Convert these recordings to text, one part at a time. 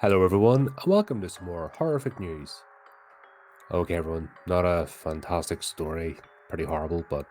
Hello everyone, and welcome to some more horrific news. Okay everyone, not a fantastic story, pretty horrible, but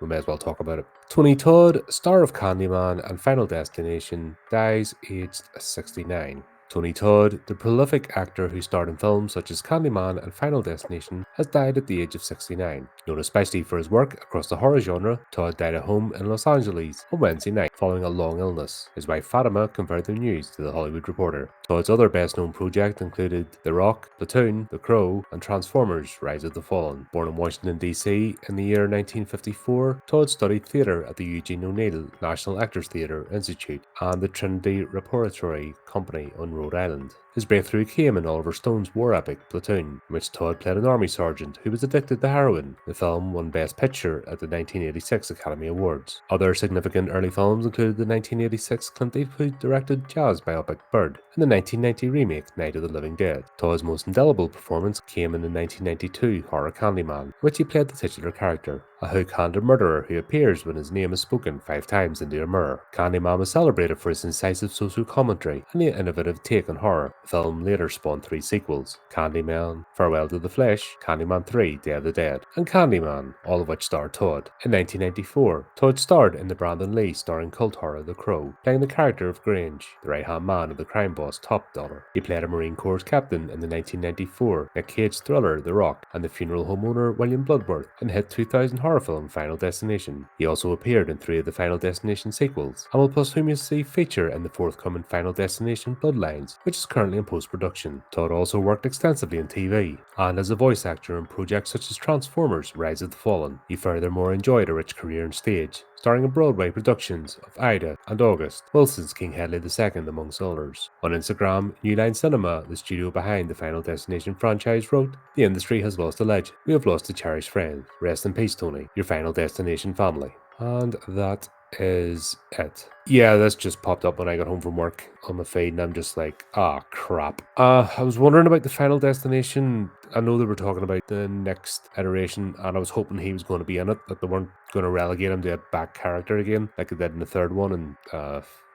we may as well talk about it. Tony Todd, star of Candyman and Final Destination, dies aged 69. Tony Todd, the prolific actor who starred in films such as Candyman and Final Destination, has died at the age of 69. Known especially for his work across the horror genre, Todd died at home in Los Angeles on Wednesday night following a long illness. His wife Fatima confirmed the news to The Hollywood Reporter. Todd's other best-known projects included The Rock, Platoon, The Crow, and Transformers: Rise of the Fallen. Born in Washington, D.C. in the year 1954, Todd studied theatre at the Eugene O'Neill National Actors Theatre Institute and the Trinity Repertory Company on Rhode Island. His breakthrough came in Oliver Stone's war epic Platoon, in which Todd played an army sergeant who was addicted to heroin. The film won Best Picture at the 1986 Academy Awards. Other significant early films included the 1986 Clint Eastwood-directed jazz biopic Bird and the 1990 remake Night of the Living Dead. Todd's most indelible performance came in the 1992 horror Candyman, in which he played the titular character, a hook-handed murderer who appears when his name is spoken 5 times into a mirror. Candyman was celebrated for its incisive social commentary and the innovative take on horror. The film later spawned 3 sequels: Candyman, Farewell to the Flesh, Candyman 3, Day of the Dead, and Candyman, all of which starred Todd. In 1994, Todd starred in the Brandon Lee starring cult horror The Crow, playing the character of Grange, the right-hand man of the crime boss Top Dollar. He played a Marine Corps captain in the 1994 Nick Cage thriller The Rock and the funeral home owner William Bloodworth in hit 2000 horror film Final Destination. He also appeared in 3 of the Final Destination sequels and will posthumously feature in the forthcoming Final Destination Bloodlines, which is currently in post-production. Todd also worked extensively in TV and as a voice actor in projects such as Transformers: Rise of the Fallen. He furthermore enjoyed a rich career on stage, starring in Broadway productions of Ida and August, Wilson's King Henry II, amongst others. On Instagram, New Line Cinema, the studio behind the Final Destination franchise, wrote, "The industry has lost a legend. We have lost a cherished friend. Rest in peace, Tony, your Final Destination family." And that is it. Yeah, this just popped up when I got home from work on my feed, and I'm just like, ah, crap. I was wondering about the Final Destination. I know they were talking about the next iteration, and I was hoping he was going to be in it, that they weren't going to relegate him to a back character again, like they did in the 3rd one, and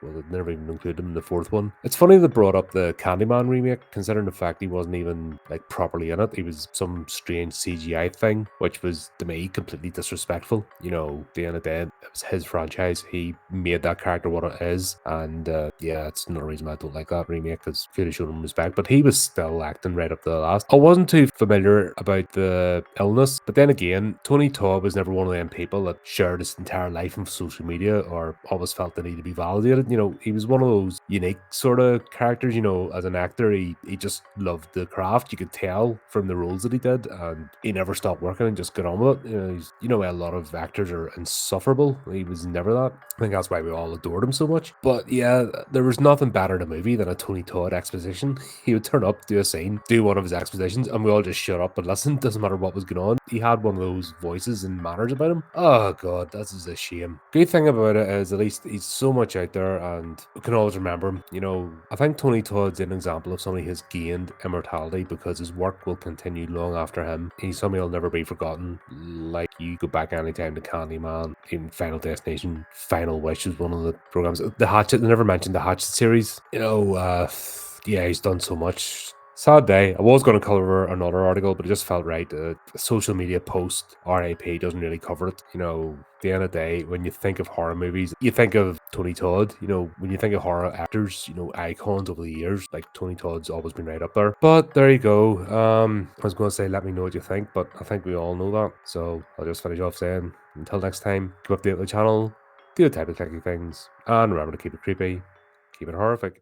well, they never even included him in the 4th one. It's funny they brought up the Candyman remake, considering the fact he wasn't even like properly in it. He was some strange CGI thing, which was to me completely disrespectful. You know, at the end of the day, it was his franchise. He made that character what it is, and yeah, it's another reason I don't like that remake, because Fury showed him respect, but he was still acting right up to the last. I wasn't too familiar about the illness, but then again, Tony Todd was never one of them people that shared his entire life on social media or always felt the need to be validated. You know, he was one of those unique sort of characters. You know, as an actor, he just loved the craft. You could tell from the roles that he did, and he never stopped working and just got on with it. You know, a lot of actors are insufferable. He was never that. I think that's why we all adored him so much. But yeah, there was nothing better in a movie than a Tony Todd exposition. He would turn up, do a scene, do one of his expositions, and we all just shut up and listen. Doesn't matter what was going on. He had one of those voices and manners about him. Oh god, this is a shame. Good thing about it is at least he's so much out there and we can always remember him. You know, I think Tony Todd's an example of somebody who's gained immortality because his work will continue long after him. He's somebody who'll never be forgotten. Like, you go back anytime to Candyman, even Final Destination, Final Wish is one of the programs. The Hatchet, they never mentioned the Hatchet series. You know, yeah, he's done so much. Sad day. I was going to cover another article, but it just felt right. A social media post, RIP, doesn't really cover it. You know, at the end of the day, when you think of horror movies, you think of Tony Todd. You know, when you think of horror actors, you know, icons over the years, like Tony Todd's always been right up there. But there you go. I was going to say, let me know what you think, but I think we all know that. So I'll just finish off saying, until next time, keep updated with the channel, do the type of clicky things, and remember to keep it creepy, keep it horrific.